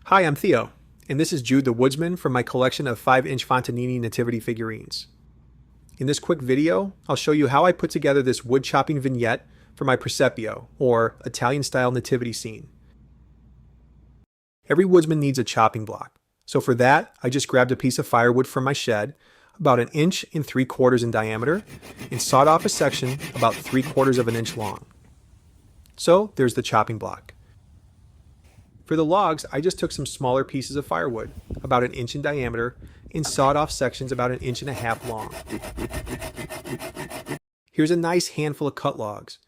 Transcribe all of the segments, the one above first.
Hi, I'm Theo, and this is Jude the Woodsman from my collection of 5-inch Fontanini Nativity figurines. In this quick video, I'll show you how I put together this wood chopping vignette for my Presepe, or Italian-style nativity scene. Every woodsman needs a chopping block, so for that, I just grabbed a piece of firewood from my shed, about 1 3/4 inches in diameter, and sawed off a section about 3/4 of an inch long. So there's the chopping block. For the logs, I just took some smaller pieces of firewood, about 1 inch in diameter, and sawed off sections about 1.5 inches long. Here's a nice handful of cut logs.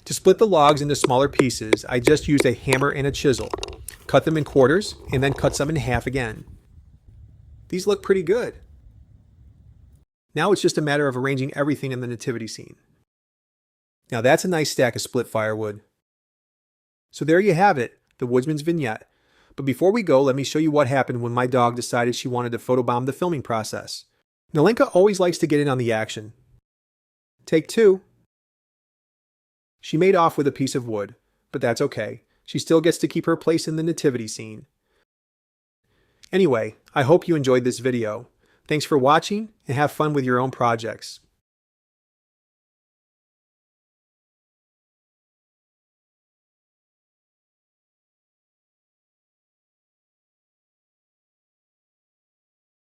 To split the logs into smaller pieces, I just used a hammer and a chisel, cut them in quarters, and then cut some in half again. These look pretty good. Now it's just a matter of arranging everything in the nativity scene. Now that's a nice stack of split firewood. So there you have it, the Woodsman's Vignette. But before we go, let me show you what happened when my dog decided she wanted to photobomb the filming process. Nalenka always likes to get in on the action. Take 2. She made off with a piece of wood, but that's okay. She still gets to keep her place in the nativity scene. Anyway, I hope you enjoyed this video. Thanks for watching and have fun with your own projects.